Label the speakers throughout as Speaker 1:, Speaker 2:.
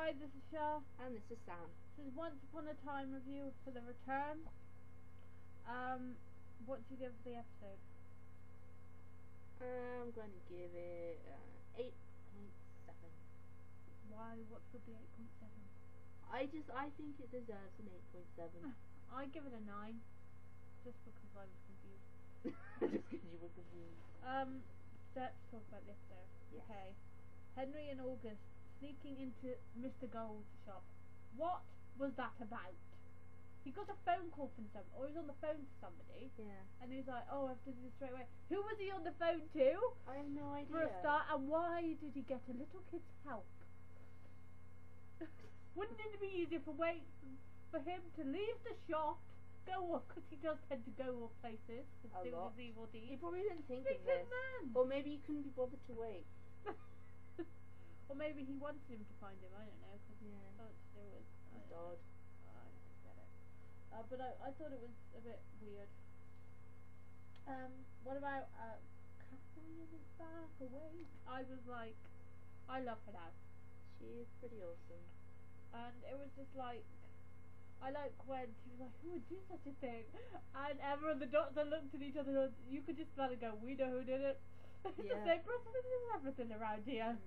Speaker 1: Hi, this is Shah.
Speaker 2: And this is Sam.
Speaker 1: This is Once Upon a Time review for The Return. What do you give the episode?
Speaker 2: I'm going to give it 8.7.
Speaker 1: Why? What's with the 8.7?
Speaker 2: I think it deserves an 8.7.
Speaker 1: I give it a 9, just because I was confused.
Speaker 2: Just because you were confused.
Speaker 1: Let's talk about the episode.
Speaker 2: Yes.
Speaker 1: Okay. Henry and August sneaking into Mr. Gold's shop. What was that about? He got a phone call from someone, or he was on the phone to somebody.
Speaker 2: Yeah.
Speaker 1: And he was like, oh, I have to do this straight away. Who was he on the phone to?
Speaker 2: I have no idea.
Speaker 1: For a start, and why did he get a little kid's help? Wouldn't it be easier for him to leave the shop, go off, because he does tend to go off places and do his evil deeds.
Speaker 2: He probably didn't think
Speaker 1: Big
Speaker 2: of this.
Speaker 1: man.
Speaker 2: Or maybe he couldn't be bothered to wait.
Speaker 1: Or maybe he wanted him to find him, I don't know, because he thought to do with
Speaker 2: That's odd.
Speaker 1: I don't get it. But I thought it was a bit weird. What about Catherine is back awake? I was like, I love her now.
Speaker 2: She is pretty awesome.
Speaker 1: And it was just like, I like when she was like, who would do such a thing? And Emma and the doctor looked at each other and you could just smell and go, we know who did it. It's the same person who does everything around here.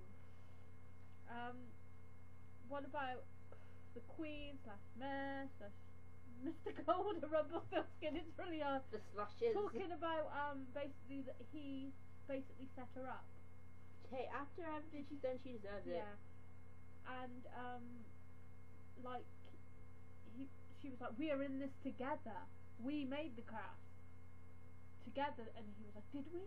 Speaker 1: What about the Queen / Mayor / Mr. Gold and Rumpelstiltskin? It's really hard.
Speaker 2: The slushes.
Speaker 1: Talking about basically that he basically set her up.
Speaker 2: Hey, after everything she's done, she deserves it.
Speaker 1: Yeah. And like she was like, we are in this together. We made the curse together, and he was like, did we?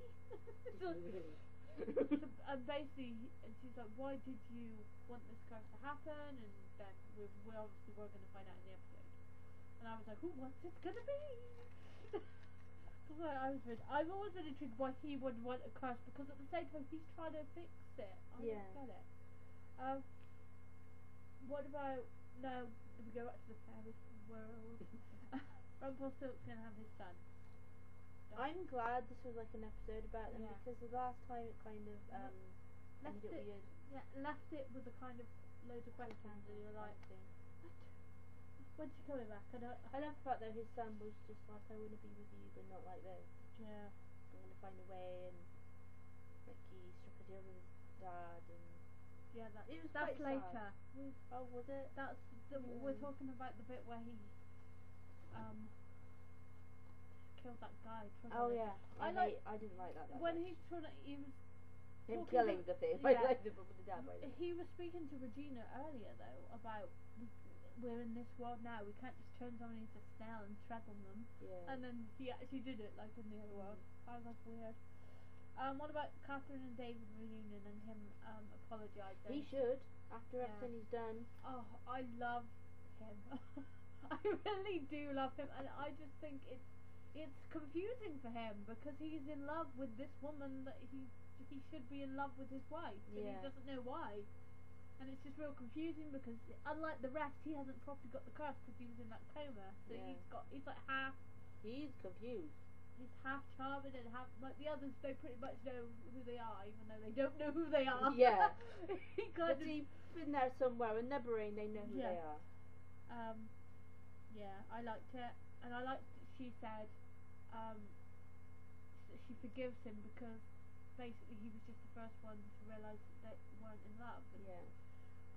Speaker 1: And basically, and she's like, why did you want this curse to happen? And then we obviously were going to find out in the episode. And I was like, what's it going to be? Because I've always been intrigued why he would want a curse, because at the same time he's trying to fix it. I don't get it. What about, now we go back to the fairy world. Rumpelstiltskin have his son.
Speaker 2: I'm glad this was like an episode about them, because the last time it kind of ended it weird.
Speaker 1: Yeah, left it with a kind of loads of questions and you were like, what? When's he coming back?
Speaker 2: I love the fact that his son was just like, I want to be with you, but not like this.
Speaker 1: Yeah.
Speaker 2: I'm going to find a way, and like he struck a deal with his dad, and
Speaker 1: yeah,
Speaker 2: that's
Speaker 1: quite later.
Speaker 2: Oh, was it?
Speaker 1: That's we're talking about the bit where he killed that guy.
Speaker 2: Oh yeah, I didn't like that.
Speaker 1: When
Speaker 2: much.
Speaker 1: he's trying to, he was
Speaker 2: him killing the thing.
Speaker 1: Yeah.
Speaker 2: I liked it, but with the dad.
Speaker 1: He was speaking to Regina earlier though about we're in this world now. We can't just turn someone into a snail and tread on them.
Speaker 2: Yeah.
Speaker 1: And then he actually did it like in the other world. I was like, weird. What about Catherine and David reunion and him apologising?
Speaker 2: He should, after everything he's done.
Speaker 1: Oh, I love him. I really do love him, and I just think it's confusing for him because he's in love with this woman that he should be in love with his wife, and he doesn't know why. And it's just real confusing because unlike the rest, he hasn't properly got the curse because he's in that coma. So he's like half.
Speaker 2: He's confused.
Speaker 1: He's half charming and half like the others. They pretty much know who they are, even though they don't know who they are.
Speaker 2: Yeah.
Speaker 1: But
Speaker 2: deep in there somewhere in their brain, they know who they are.
Speaker 1: Yeah, I liked it, and I liked that she said she forgives him because basically he was just the first one to realise that they weren't in love. And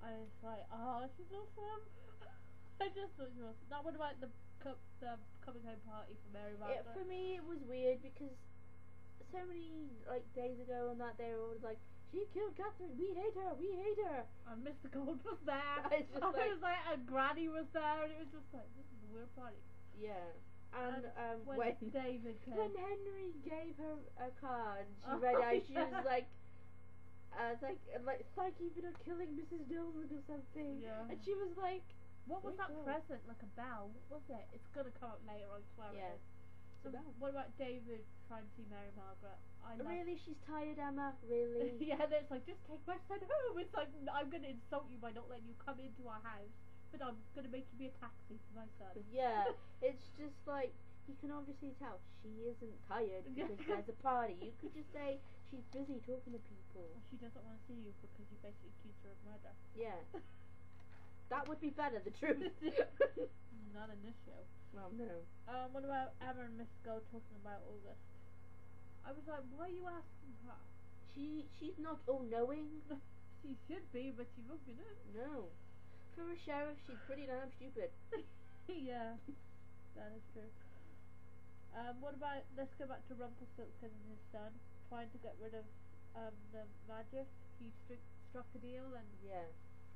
Speaker 1: I was like, oh, she's awesome. I just thought she was. That one about the coming home party for Mary Margaret.
Speaker 2: For me, it was weird because so many days ago on that they were all like, she killed Catherine, we hate her.
Speaker 1: And Mr. Gold was there.
Speaker 2: I was
Speaker 1: like, and Granny was there, and it was just like, this is a weird party.
Speaker 2: Yeah. And
Speaker 1: when David came.
Speaker 2: When Henry gave her a card, she read out, she was like, thank you for not killing Mrs. Nolan or something. Yeah. And she was like,
Speaker 1: what was that present? Like a bell? What was it? It's gonna come up later, I swear it is. So what about David trying to see Mary Margaret?
Speaker 2: Really? She's tired, Emma? Really?
Speaker 1: Yeah, then it's like, just take my son home. It's like, I'm gonna insult you by not letting you come into our house, but I'm gonna make you be a taxi for my son.
Speaker 2: Yeah, it's just like, you can obviously tell she isn't tired because there's a party. You could just say she's busy talking to people.
Speaker 1: Well, she doesn't want to see you because you basically accused her of murder.
Speaker 2: Yeah. That would be better, the truth.
Speaker 1: Not in this show.
Speaker 2: Well, no.
Speaker 1: What about Emma and Miss Gold talking about August? I was like, why are you asking her?
Speaker 2: She's not all-knowing.
Speaker 1: She should be, but she won't be doing.
Speaker 2: No. For a sheriff, she's pretty damn stupid.
Speaker 1: Yeah, that is true. What about, let's go back to Rumpelstiltskin and his son, trying to get rid of the magic. He struck a deal, and
Speaker 2: Yeah.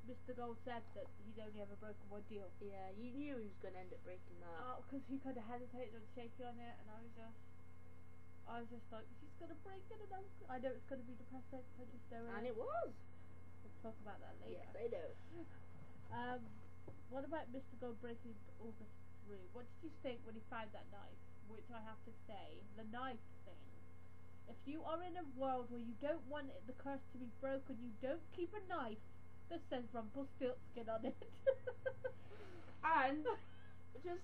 Speaker 1: Mr. Gold said that he'd only ever broken one deal.
Speaker 2: Yeah, you knew he was going to end up breaking that.
Speaker 1: Oh, because he kind of hesitated and shaky on it, and I was just like, she's going to break it, and I know it's going to be depressing, I just know it.
Speaker 2: And it was.
Speaker 1: We'll talk about that later.
Speaker 2: Yes, I know.
Speaker 1: What about Mr. Gold breaking August through? What did you think when he found that knife? Which I have to say, the knife thing. If you are in a world where you don't want the curse to be broken, you don't keep a knife that says Rumpelstiltskin on it.
Speaker 2: And just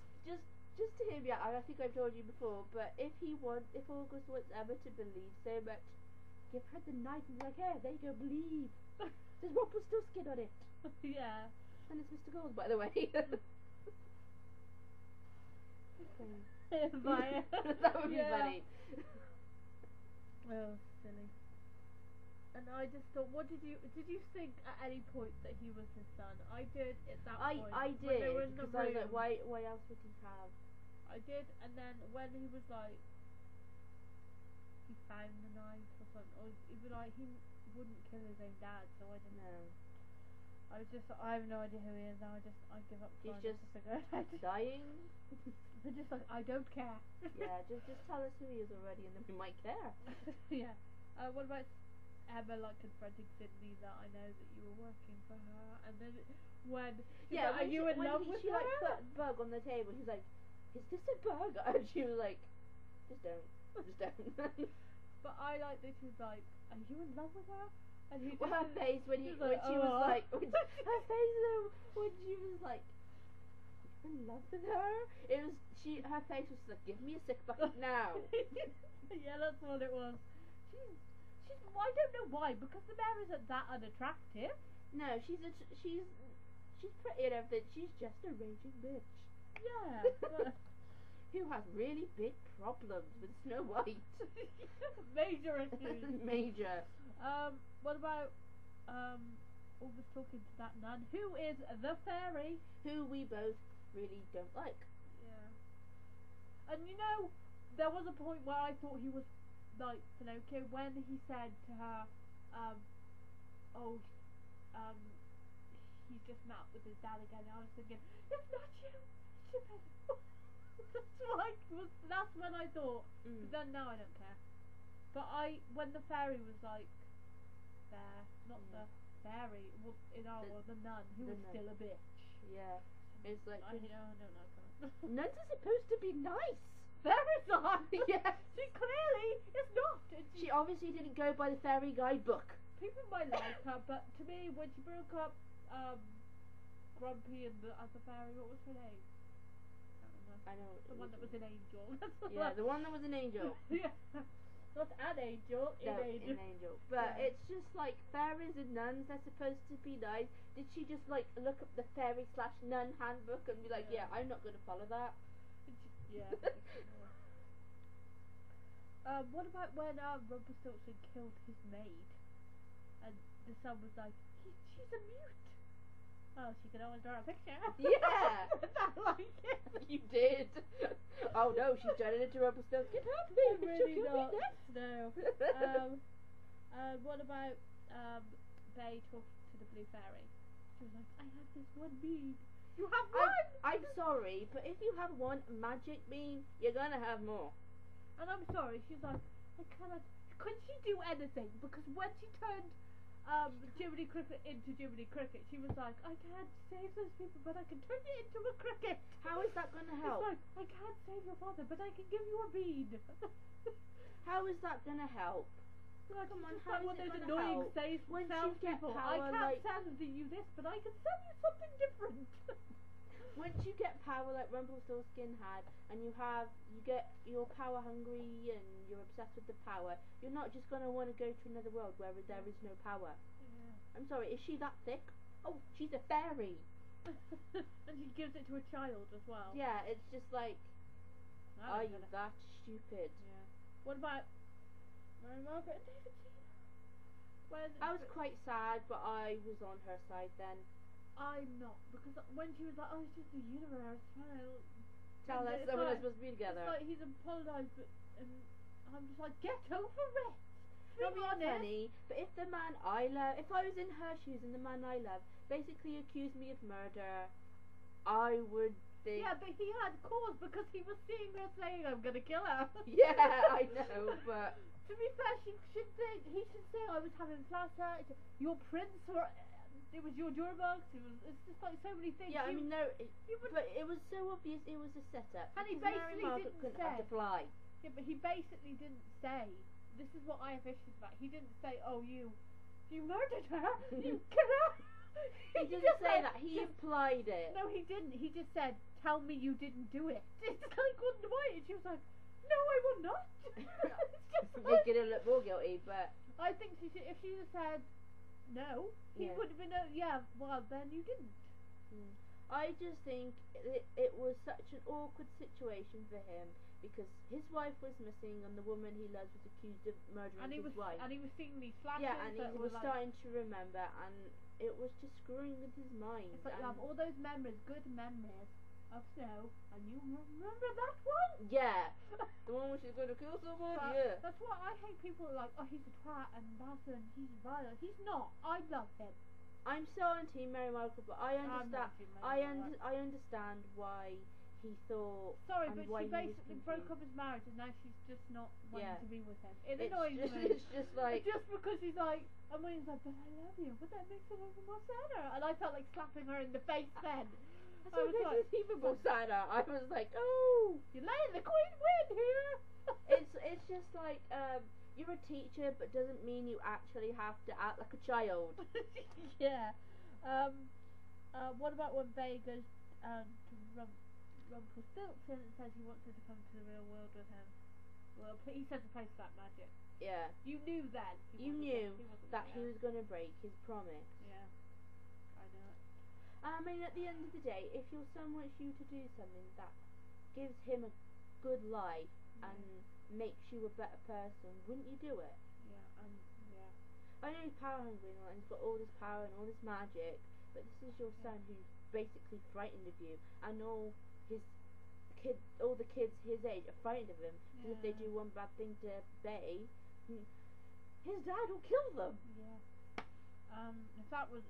Speaker 2: to hear me out, I think I've told you before, but if August wants Emma to believe so much, give her the knife and be like, hey, there you go, believe. There's Rumpelstiltskin on it.
Speaker 1: Yeah.
Speaker 2: And it's Mr. Gold, by the way. That would be funny.
Speaker 1: Oh, silly. And I just thought, did you think at any point that he was his son? I did at that point.
Speaker 2: I
Speaker 1: when they
Speaker 2: did,
Speaker 1: were in the
Speaker 2: because I was
Speaker 1: room.
Speaker 2: like, why else would he have?
Speaker 1: I did, and then when he was like, he found the knife or something, or even like he wouldn't kill his own dad, so I didn't know. I have no idea who he is now. I give up.
Speaker 2: He's
Speaker 1: trying
Speaker 2: just
Speaker 1: to figure it out.
Speaker 2: dying.
Speaker 1: They're just like, I don't care.
Speaker 2: Yeah, just tell us who he is already, and then we might care.
Speaker 1: Yeah. What about Emma like confronting Sydney that I know that you were working for her, and then when are you in love with
Speaker 2: she
Speaker 1: her?
Speaker 2: like put a bug on the table, he's like, is this a bug? And she was like, just don't.
Speaker 1: But I like that she's like, are you in love with her? And he
Speaker 2: Well, her face when she was like, her face though, when she was like, you're in love with her? Her face was like, give me a sick bucket now.
Speaker 1: Yeah, that's what it was. She's I don't know why, because the mayor isn't that unattractive.
Speaker 2: No, she's pretty and everything. She's just a raging bitch.
Speaker 1: Yeah. But
Speaker 2: who has really big problems with Snow White.
Speaker 1: Major issues.
Speaker 2: Major.
Speaker 1: What about August talking to that nun who is the fairy,
Speaker 2: who we both really don't like.
Speaker 1: Yeah. And you know, there was a point where I thought he was like Pinocchio when he said to her, he's just met up with his dad again. I was thinking, it's not you, that's when I thought. But then now I don't care. But when the fairy was like there, not the fairy, the nun, who was still a bitch.
Speaker 2: Yeah, it's like
Speaker 1: I don't like her.
Speaker 2: Nuns are supposed to be nice.
Speaker 1: Fairies are.
Speaker 2: Yeah.
Speaker 1: She clearly is not.
Speaker 2: She obviously didn't go by the fairy guidebook.
Speaker 1: People might like her, but to me, when she broke up, Grumpy and the other fairy, what was her name?
Speaker 2: I know.
Speaker 1: The one that was an angel.
Speaker 2: Yeah, the one that was an angel.
Speaker 1: Yeah. Not an angel, an angel.
Speaker 2: But
Speaker 1: yeah.
Speaker 2: it's just like fairies and nuns, they're supposed to be nice. Did she just like look up the fairy/nun handbook and be like, yeah I'm not going to follow that?
Speaker 1: Yeah. What about when Rumpelstiltskin killed his maid? And the son was like, she's a mute. Oh, she can always draw a picture.
Speaker 2: Yeah!
Speaker 1: I like it.
Speaker 2: You did. Oh no, she's turning into Rumpelstiltskin.
Speaker 1: I'm really not. No. What about Bay talking to the blue fairy? She was like, I have this one bead. You have one?
Speaker 2: I'm sorry, but if you have one magic bean, you're gonna have more.
Speaker 1: And I'm sorry, she's like, I cannot. Could she do anything? Because when she turned Jiminy Cricket into Jiminy Cricket, she was like, I can't save those people, but I can turn you into a cricket.
Speaker 2: How is that gonna help?
Speaker 1: It's like, I can't save your father, but I can give you a bead.
Speaker 2: How is that gonna help?
Speaker 1: Like,
Speaker 2: come on,
Speaker 1: how is it annoying
Speaker 2: when you get
Speaker 1: people?
Speaker 2: power,
Speaker 1: I can't send you this, but I can send you something different.
Speaker 2: Once you get power like Rumpelstiltskin had, and you're power hungry and you're obsessed with the power, you're not just gonna want to go to another world where there is no power.
Speaker 1: Yeah.
Speaker 2: I'm sorry, is she that thick? Oh, she's a fairy.
Speaker 1: And she gives it to a child as well.
Speaker 2: Yeah, it's just like,
Speaker 1: That
Speaker 2: are
Speaker 1: was
Speaker 2: you
Speaker 1: kinda-
Speaker 2: that stupid?
Speaker 1: Yeah. What about Mary Margaret and David Tina? When
Speaker 2: I was quite sad, but I was on her side then.
Speaker 1: I'm not, because when she was like, oh, it's just the universe trying to
Speaker 2: Tell
Speaker 1: and
Speaker 2: us
Speaker 1: it's
Speaker 2: that we're
Speaker 1: like-
Speaker 2: not supposed to be together.
Speaker 1: It's like he's apologised, but and I'm just like, get over it.
Speaker 2: Not
Speaker 1: Be
Speaker 2: being
Speaker 1: honest.
Speaker 2: funny, but if the man I love, if I was in her shoes and the man I love basically accused me of murder, I would think.
Speaker 1: Yeah, but he had cause because he was seeing her saying, I'm gonna kill her.
Speaker 2: Yeah, I know, but
Speaker 1: To be fair, he should say I was having flashbacks. Your prince, or it was your Durbox. It's just like so many things.
Speaker 2: yeah, I mean, no,
Speaker 1: would-
Speaker 2: but it was so obvious it was a setup.
Speaker 1: And he
Speaker 2: because Mary
Speaker 1: basically
Speaker 2: Margaret
Speaker 1: didn't
Speaker 2: couldn't have
Speaker 1: say-
Speaker 2: to fly.
Speaker 1: Yeah, but he basically didn't say. This is what I have issues about. He didn't say, "Oh, you murdered her. You killed her."
Speaker 2: He didn't
Speaker 1: just
Speaker 2: say
Speaker 1: said-
Speaker 2: that. He implied it.
Speaker 1: No, he didn't. He just said, "Tell me you didn't do it." It's like, why? And she was like, "No, I will not." It's just like,
Speaker 2: Making her look more guilty, but
Speaker 1: I think she should, if she had said no, he
Speaker 2: Yeah.
Speaker 1: would have been yeah. Well, then you didn't.
Speaker 2: I just think it was such an awkward situation for him because his wife was missing and the woman he loves was accused of murdering
Speaker 1: And he
Speaker 2: his
Speaker 1: was
Speaker 2: wife.
Speaker 1: and he was seeing these flashes.
Speaker 2: Yeah, and he
Speaker 1: that
Speaker 2: was
Speaker 1: were like,
Speaker 2: starting to remember, and it was just screwing with his mind.
Speaker 1: It's like you
Speaker 2: and
Speaker 1: have all those memories, good memories of snow, and you remember that one.
Speaker 2: yeah, the one where she's going to kill someone.
Speaker 1: But
Speaker 2: Yeah,
Speaker 1: that's why I hate people who are like, oh, he's a twat and bastard, and he's violent. He's not. I love him.
Speaker 2: I'm so on Team Mary Margaret, but I
Speaker 1: I'm
Speaker 2: understand.
Speaker 1: not Team Mary Margaret.
Speaker 2: I understand why he thought.
Speaker 1: Sorry,
Speaker 2: and
Speaker 1: but
Speaker 2: why
Speaker 1: she
Speaker 2: he was
Speaker 1: basically broke
Speaker 2: confused.
Speaker 1: up his marriage, and now she's just not wanting
Speaker 2: Yeah.
Speaker 1: to be with him. It
Speaker 2: It's
Speaker 1: annoys
Speaker 2: just,
Speaker 1: me.
Speaker 2: it's just like
Speaker 1: Just because he's like, and when he's like, but I love you, but that makes it even more sadder. And I felt like slapping her in the face then.
Speaker 2: that's
Speaker 1: I
Speaker 2: what
Speaker 1: was
Speaker 2: makes
Speaker 1: like,
Speaker 2: it even more sadder. I was like, oh.
Speaker 1: you let the queen win here.
Speaker 2: It's just like you're a teacher, but doesn't mean you actually have to act like a child.
Speaker 1: Yeah. What about when Bay goes to Rumpelstiltskin and says he wants her to come to the real world with him? Well, he says to place that magic.
Speaker 2: Yeah,
Speaker 1: You knew then.
Speaker 2: you knew that he
Speaker 1: gonna-
Speaker 2: was going to break his promise.
Speaker 1: Yeah. I know it.
Speaker 2: I mean, at the end of the day, if your son wants you to do something that gives him a good life and makes you a better person, wouldn't you do it?
Speaker 1: Yeah. Yeah.
Speaker 2: I know he's power hungry and all, and he's got all this power and all this magic, but this is your son who's basically frightened of you, and all the kids his age are frightened of him. Because if they
Speaker 1: Yeah.
Speaker 2: do one bad thing to Bay, his dad will kill them.
Speaker 1: Yeah.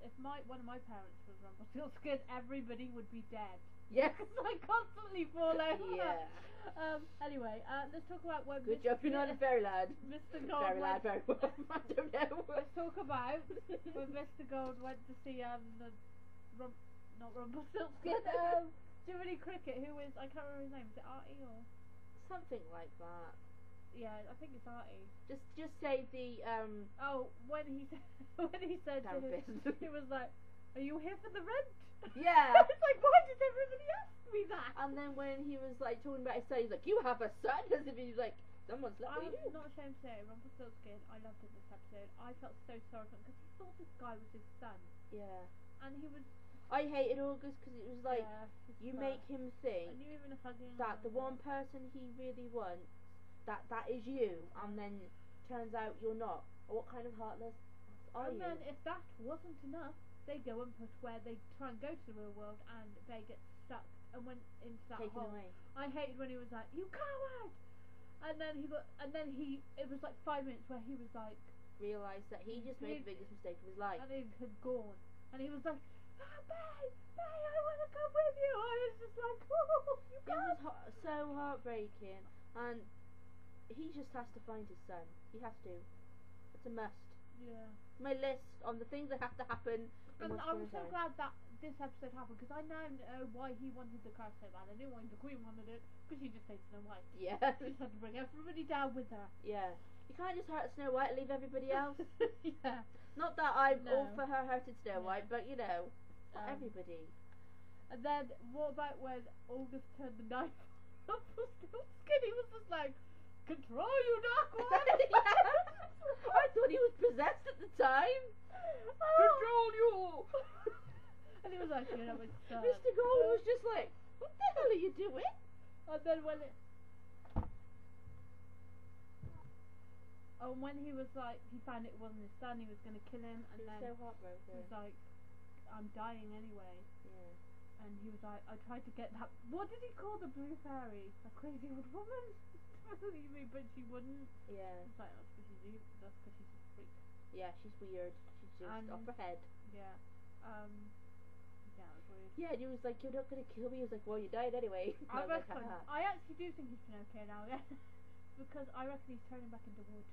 Speaker 1: If one of my parents was Rumpelstiltskin, everybody would be dead.
Speaker 2: Yeah.
Speaker 1: Because I constantly fall over.
Speaker 2: Yeah.
Speaker 1: Anyway, let's talk about when
Speaker 2: Good job you're not a fairy lad.
Speaker 1: Mr. Gold
Speaker 2: Fairy lad,
Speaker 1: went.
Speaker 2: very well. I don't know.
Speaker 1: Let's talk about when Mr. Gold went to see not Rumpelstiltskin. Jiminy Cricket, who is, I can't remember his name. Is it Artie or?
Speaker 2: Something like that.
Speaker 1: Yeah, I think it's Artie.
Speaker 2: Just say the
Speaker 1: Oh, when he said to him,
Speaker 2: therapist.
Speaker 1: he was like, "Are you here for the rent?"
Speaker 2: Yeah.
Speaker 1: It's like, why does everybody ask me that?
Speaker 2: And then when he was like talking about his son, he's like, "You have a son," as if he's like, "Someone's let me
Speaker 1: I'm
Speaker 2: do."
Speaker 1: not ashamed to say, Rumpelstiltskin, I loved it this episode. I felt so sorry for him because he thought this guy was his son,
Speaker 2: Yeah.
Speaker 1: and he was.
Speaker 2: I hated August because it was like
Speaker 1: yeah, his
Speaker 2: you
Speaker 1: son.
Speaker 2: make him think
Speaker 1: And you even hugging
Speaker 2: that the
Speaker 1: him.
Speaker 2: one person he really wants, that is you, and then turns out you're not. What kind of heartless are
Speaker 1: And
Speaker 2: you?
Speaker 1: then if that wasn't enough, they go and put where they try and go to the real world, and they get stuck and went into that
Speaker 2: Taken
Speaker 1: hole.
Speaker 2: away.
Speaker 1: I hated when he was like, "You coward!" And then it was like 5 minutes where he was like,
Speaker 2: Realised that he just made the biggest mistake of his life.
Speaker 1: and he had gone, and he was like, "Ah, Bay, I want to come with you." I was just like, "Oh, you
Speaker 2: It
Speaker 1: can't."
Speaker 2: was so heartbreaking, and he just has to find his son. He has to. It's a must.
Speaker 1: Yeah.
Speaker 2: My list on the things that have to happen. in
Speaker 1: And
Speaker 2: Once
Speaker 1: I'm
Speaker 2: Upon a
Speaker 1: so
Speaker 2: Time.
Speaker 1: glad that this episode happened because I now know why he wanted the car so bad. I knew why the Queen wanted it because she just hates Snow White.
Speaker 2: Yeah.
Speaker 1: She just had to bring everybody down with her.
Speaker 2: Yeah. You can't just hurt Snow White and leave everybody else.
Speaker 1: Yeah.
Speaker 2: Not that I'm all
Speaker 1: No.
Speaker 2: for her hurting Snow
Speaker 1: No.
Speaker 2: White, but you know, not
Speaker 1: Um,
Speaker 2: everybody.
Speaker 1: And then what about when August turned the knife on Rumpelstiltskin? He was just like, "Control you, Dark One."
Speaker 2: Yeah. I thought he was possessed at the time.
Speaker 1: Control you. And he was was like, you know, it's
Speaker 2: Mr. Gold was just like, what the hell are you doing?
Speaker 1: And then when it... Oh, when he was like, he found it wasn't his son, he was going to kill him, and
Speaker 2: He was
Speaker 1: then
Speaker 2: so
Speaker 1: he
Speaker 2: heartbroken.
Speaker 1: was like, I'm dying anyway.
Speaker 2: Yeah.
Speaker 1: And he was like, I tried to get that. What did he call the blue fairy? A crazy old woman? Believe me, but she wouldn't.
Speaker 2: Yeah.
Speaker 1: It's like, that's because she's evil. That's because she's a freak.
Speaker 2: Yeah, she's weird. She's just off her head.
Speaker 1: Yeah. Yeah, it was weird.
Speaker 2: Yeah, and he was like, you're not going to kill me. He was like, well, you died anyway.
Speaker 1: I
Speaker 2: was like,
Speaker 1: reckon.
Speaker 2: haha.
Speaker 1: I actually do think he's been okay now, yeah. Because I reckon he's turning back into wood.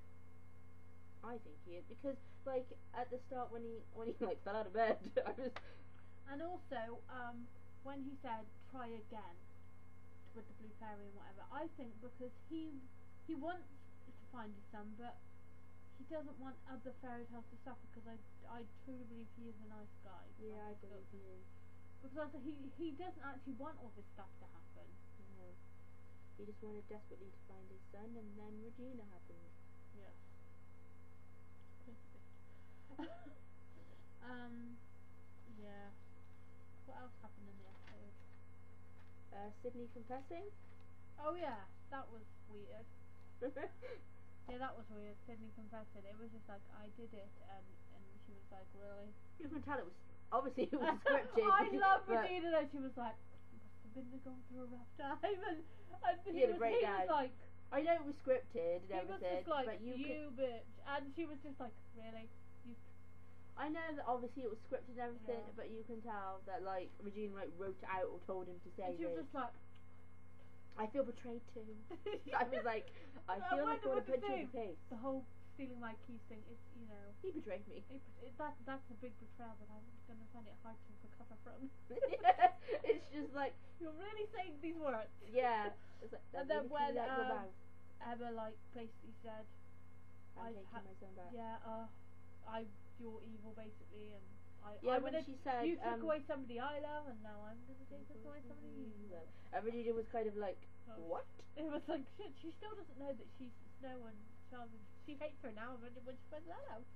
Speaker 2: I think he is, because like at the start when he like fell out of bed, I was.
Speaker 1: And also, when he said try again with the blue fairy and whatever, I think because he wants to find his son, but he doesn't want other fairy tales to suffer. Because I truly believe he is a nice guy.
Speaker 2: Yeah, I believe he is.
Speaker 1: Because also he doesn't actually want all this stuff to happen.
Speaker 2: No. He just wanted desperately to find his son, and then Regina happened.
Speaker 1: Yes. Yeah. What else happened in the episode?
Speaker 2: Sydney confessing.
Speaker 1: Oh yeah, that was weird. Yeah, that was weird. Sydney confessing. It was just like I did it, and she was like, really?
Speaker 2: You can tell it was obviously it was scripted.
Speaker 1: I love
Speaker 2: but
Speaker 1: Regina, and she was like, must have been going through a rough time, and
Speaker 2: he had a breakdown.
Speaker 1: He was like,
Speaker 2: I know it was scripted and
Speaker 1: he
Speaker 2: everything,
Speaker 1: was just like,
Speaker 2: but
Speaker 1: you bitch, and she was just like, really?
Speaker 2: I know that obviously it was scripted and everything,
Speaker 1: Yeah.
Speaker 2: but you can tell that like Regina like wrote it out or told him to say
Speaker 1: And she was
Speaker 2: this.
Speaker 1: just like,
Speaker 2: I feel betrayed too. I was like, I feel like I want to punch you in the face.
Speaker 1: the whole stealing my keys thing is, you know,
Speaker 2: He betrayed me.
Speaker 1: that's a big betrayal that I'm gonna find it hard to recover from.
Speaker 2: It's just like,
Speaker 1: You're really saying these words.
Speaker 2: yeah. It's like,
Speaker 1: And then
Speaker 2: really
Speaker 1: when
Speaker 2: like your mouth.
Speaker 1: Emma like basically said,
Speaker 2: I'm taking my son back.
Speaker 1: yeah, you're evil basically, and
Speaker 2: Yeah,
Speaker 1: I'm
Speaker 2: when
Speaker 1: gonna,
Speaker 2: she said,
Speaker 1: you took away somebody I love, and now I'm gonna take away somebody you love.
Speaker 2: And Regina was kind of like,
Speaker 1: Oh.
Speaker 2: what?
Speaker 1: It was like shit. She still doesn't know that she's Snow and Charming. She hates her now when she finds that out.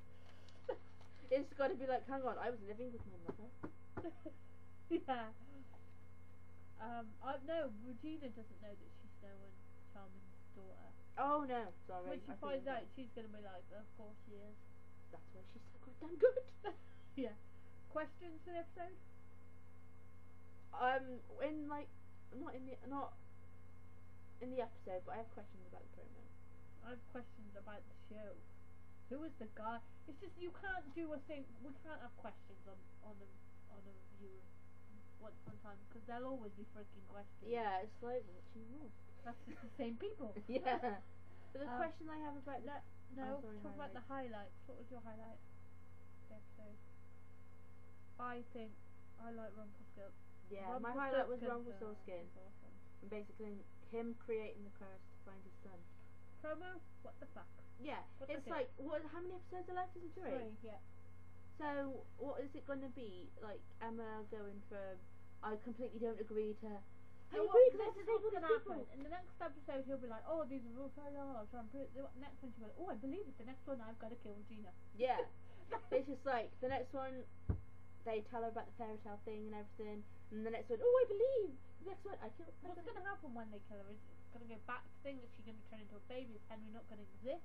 Speaker 2: It's got to be like, hang on, I was living with my mother.
Speaker 1: Yeah. No, Regina doesn't know that she's Snow and Charming's daughter.
Speaker 2: Oh no, sorry.
Speaker 1: When she finds out, she's gonna be like, of course she is.
Speaker 2: That's why she's so goddamn good.
Speaker 1: Yeah. Questions for the episode?
Speaker 2: In like, not in the episode, but I have questions about the promo.
Speaker 1: I have questions about the show. Who is the guy? It's just you can't do a thing. We can't have questions on a viewer once upon a time because there'll always be freaking questions.
Speaker 2: Yeah, it's like watching Raw.
Speaker 1: That's just the same people.
Speaker 2: Yeah. But the question I have about
Speaker 1: No,
Speaker 2: sorry,
Speaker 1: talk about the highlights. What was your highlight? The episode. I think I like Rumpelstiltskin.
Speaker 2: yeah, my highlight was Rumpelstiltskin,
Speaker 1: Is awesome.
Speaker 2: and basically him creating the curse to find his son.
Speaker 1: Promo? What the fuck?
Speaker 2: Yeah,
Speaker 1: What
Speaker 2: it's
Speaker 1: is it?
Speaker 2: like how many episodes are left? Is it 3?
Speaker 1: Yeah.
Speaker 2: So what is it going to be? Like Emma going for? I completely don't agree to. I
Speaker 1: No,
Speaker 2: agree
Speaker 1: this
Speaker 2: because
Speaker 1: is what's gonna happen. In the next episode, he'll be like, "Oh, these are all very hard." So I'm pretty. The next one, she'll be like, "Oh, I believe it." The next one, I've got to kill Regina.
Speaker 2: Yeah, it's just like the next one. They tell her about the fairy tale thing and everything, and the next one, oh, I believe. The next one, I kill.
Speaker 1: What's gonna happen when they kill her? Is it gonna go back to thing? Is she gonna turn into a baby? Is Henry not gonna exist?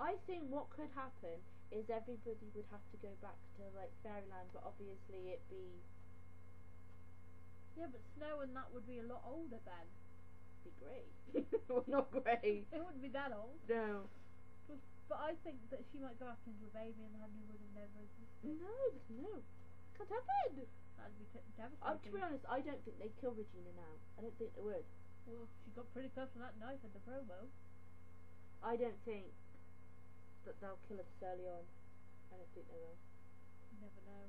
Speaker 2: I think what could happen is everybody would have to go back to like fairyland, but obviously it'd be
Speaker 1: Yeah, but Snow and that would be a lot older then.
Speaker 2: grey. Well, not grey.
Speaker 1: It wouldn't be that old.
Speaker 2: No.
Speaker 1: But I think that she might go back into a baby and Henry would have never existed.
Speaker 2: No. Can't happen.
Speaker 1: That'd be devastating.
Speaker 2: To be honest, I don't think they'd kill Regina now. I don't think they would.
Speaker 1: Well, she got pretty close with that knife in the promo.
Speaker 2: I don't think that they'll kill her this early on. I don't think they will.
Speaker 1: You never know.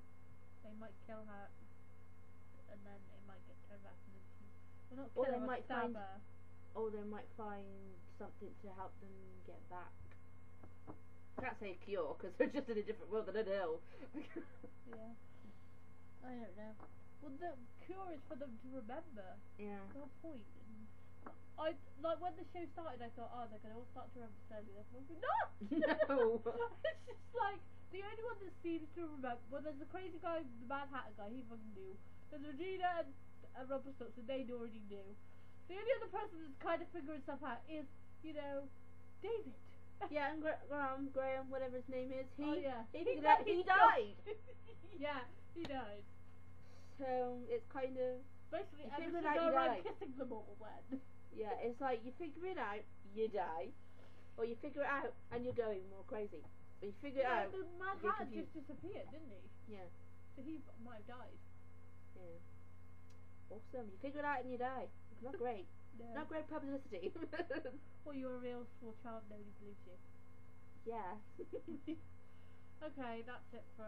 Speaker 1: They might kill her, and then it might get turned back, and then she. Well, not
Speaker 2: Or
Speaker 1: kill
Speaker 2: they
Speaker 1: her,
Speaker 2: might
Speaker 1: stab
Speaker 2: find-
Speaker 1: her.
Speaker 2: Or they might find something to help them get back. I can't say cure because they're just in a different world than an ill.
Speaker 1: Yeah. I don't know. Well, the cure is for them to remember.
Speaker 2: Yeah.
Speaker 1: No point. I like when the show started. I thought, oh, they're gonna all start to remember slowly. They're going, no.
Speaker 2: No.
Speaker 1: It's just like the only one that seems to remember. Well, there's the crazy guy, the Mad Hatter guy. He fucking knew. There's Regina and Rumpelstiltskin. They already knew. The only other person that's kind of figuring stuff out is, David.
Speaker 2: Yeah, and Graham, whatever his name is, he
Speaker 1: he
Speaker 2: died.
Speaker 1: Yeah, he died.
Speaker 2: So it's kind of
Speaker 1: Basically,
Speaker 2: You
Speaker 1: ever
Speaker 2: figured
Speaker 1: since
Speaker 2: out you
Speaker 1: I'm
Speaker 2: died.
Speaker 1: kissing them all then.
Speaker 2: yeah, it's like you figure it out, you die, or you figure it out and you're going more crazy. But you figure it out,
Speaker 1: The Mad
Speaker 2: you're
Speaker 1: Hatter
Speaker 2: confused.
Speaker 1: just disappeared, didn't he?
Speaker 2: Yeah,
Speaker 1: So he might have died.
Speaker 2: yeah. Awesome. You figure it out and you die. Not great.
Speaker 1: No.
Speaker 2: Not great publicity.
Speaker 1: Or you're a real small child, nobody believes you.
Speaker 2: yeah.
Speaker 1: Okay, that's it for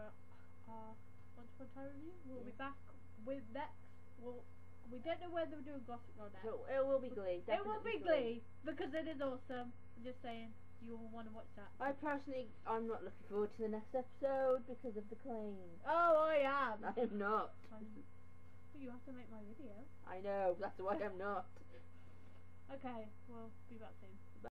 Speaker 1: our Once Upon a Time review. We'll be back with next. We don't know whether we're doing Gossip Girl next.
Speaker 2: It will be Glee.
Speaker 1: It will be
Speaker 2: Definitely
Speaker 1: Glee because it is awesome. I'm just saying, you will want to watch that.
Speaker 2: I'm not looking forward to the next episode because of the claim.
Speaker 1: Oh, I am.
Speaker 2: I am not.
Speaker 1: You have to make my video.
Speaker 2: I know. That's why I'm not.
Speaker 1: Okay, we'll be back soon.